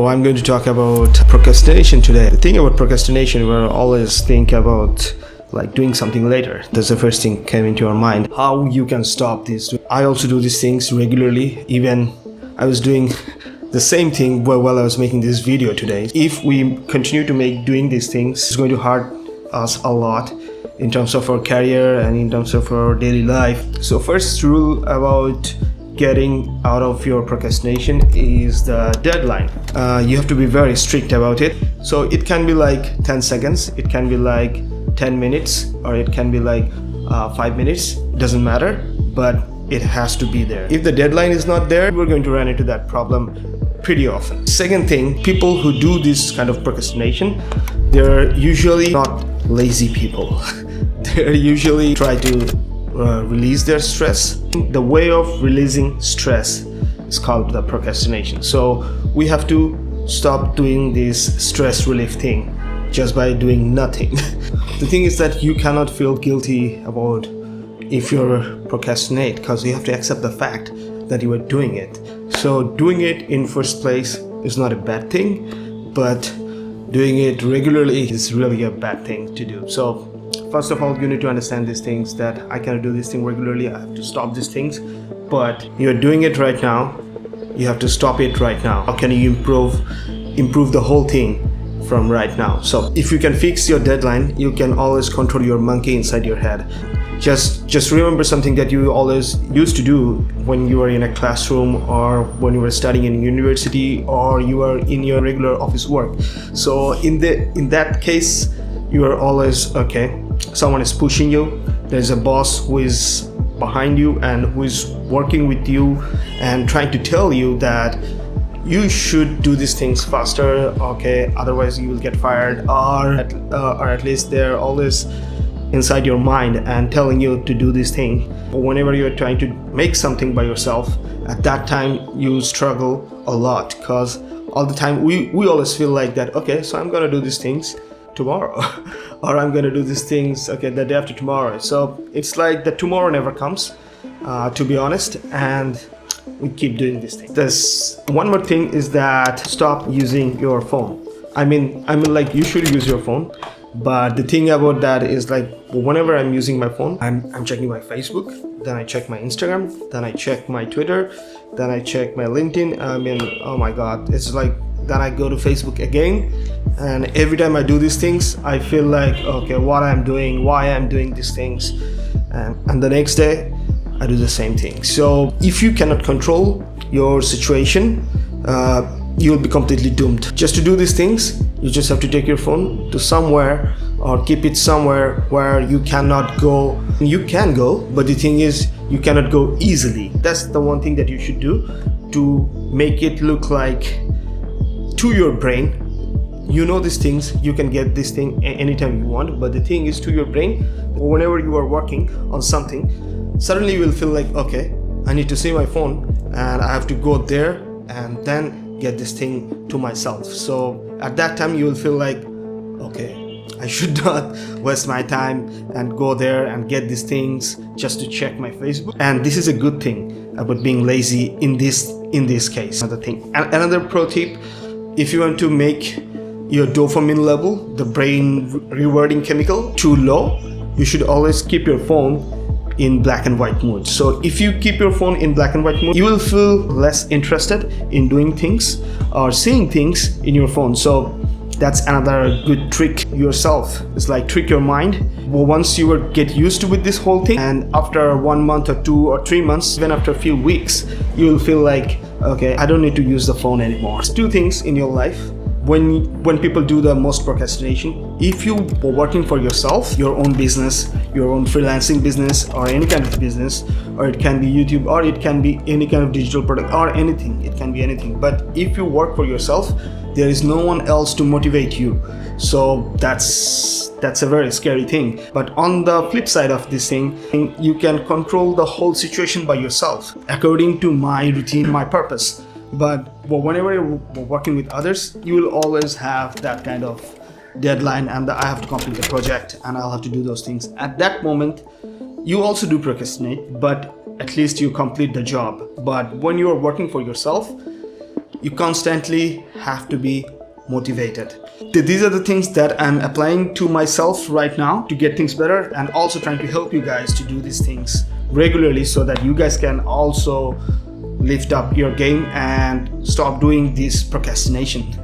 So I'm going to talk about procrastination today. The thing about procrastination, we always think about like doing something later. That's the first thing came into your mind. How you can stop this. I also do these things regularly. Even I was doing the same thing while I was making this video today. If we continue to doing these things, it's going to hurt us a lot in terms of our career and in terms of our daily life. So first rule about getting out of your procrastination is the deadline. You have to be very strict about it. So it can be like 10 seconds, it can be like 10 minutes, or it can be like 5 minutes, doesn't matter, but it has to be there. If the deadline is not there, we're going to run into that problem pretty often. Second thing, people who do this kind of procrastination, they're usually not lazy people. They're usually try to release their stress. The way of releasing stress is called the procrastination. So we have to stop doing this stress relief thing just by doing nothing. The thing is that you cannot feel guilty about if you're procrastinate, because you have to accept the fact that you are doing it. So doing it in first place is not a bad thing, but doing it regularly is really a bad thing to do. So first of all, you need to understand these things, that I cannot do this thing regularly, I have to stop these things. But you're doing it right now, you have to stop it right now. How can you improve the whole thing from right now? So if you can fix your deadline, you can always control your monkey inside your head. Just remember something that you always used to do when you were in a classroom, or when you were studying in university, or you were in your regular office work. So in that case, you are always okay. Someone is pushing you, there's a boss who is behind you and who is working with you and trying to tell you that you should do these things faster, okay, otherwise you will get fired, or at least they're always inside your mind and telling you to do this thing. But whenever you're trying to make something by yourself, at that time you struggle a lot, because all the time we always feel like that, okay, so I'm gonna do these things tomorrow or I'm gonna do these things, okay, the day after tomorrow. So it's like the tomorrow never comes, to be honest, and we keep doing this thing. There's one more thing, is that stop using your phone. I mean like, you should use your phone, but the thing about that is like, whenever I'm using my phone, I'm checking my Facebook, then I check my Instagram, then I check my Twitter, then I check my LinkedIn. I mean, oh my god, it's like, then I go to Facebook again, and every time I do these things, I feel like, okay, what I'm doing, why I'm doing these things, and the next day I do the same thing. So if you cannot control your situation, you'll be completely doomed. Just to do these things, you just have to take your phone to somewhere, or keep it somewhere where you cannot go. You can go, but the thing is, you cannot go easily. That's the one thing that you should do to make it look like, to your brain, you know these things, you can get this thing anytime you want, but the thing is, to your brain, whenever you are working on something, suddenly you will feel like, okay, I need to see my phone and I have to go there and then get this thing to myself. So at that time you will feel like, okay, I should not waste my time and go there and get these things just to check my Facebook. And this is a good thing about being lazy in this case. Another thing, another pro tip, if you want to make your dopamine level, the brain rewarding chemical, too low, you should always keep your phone in black and white mode. So if you keep your phone in black and white mode, you will feel less interested in doing things or seeing things in your phone. So that's another good trick yourself. It's like, trick your mind. Well, once you get used to with this whole thing, and after 1 month or 2 or 3 months, even after a few weeks, you will feel like, okay, I don't need to use the phone anymore. Two things in your life when people do the most procrastination. If you are working for yourself, your own business, your own freelancing business, or any kind of business, or it can be YouTube, or it can be any kind of digital product, or anything, it can be anything. But if you work for yourself, there is no one else to motivate you. So that's a very scary thing. But on the flip side of this thing, you can control the whole situation by yourself, according to my routine, my purpose. But whenever you're working with others, you will always have that kind of deadline, and I have to complete the project and I'll have to do those things. At that moment, you also do procrastinate, but at least you complete the job. But when you are working for yourself, You constantly have to be motivated. These are the things that I'm applying to myself right now to get things better, and also trying to help you guys to do these things regularly so that you guys can also lift up your game and stop doing this procrastination.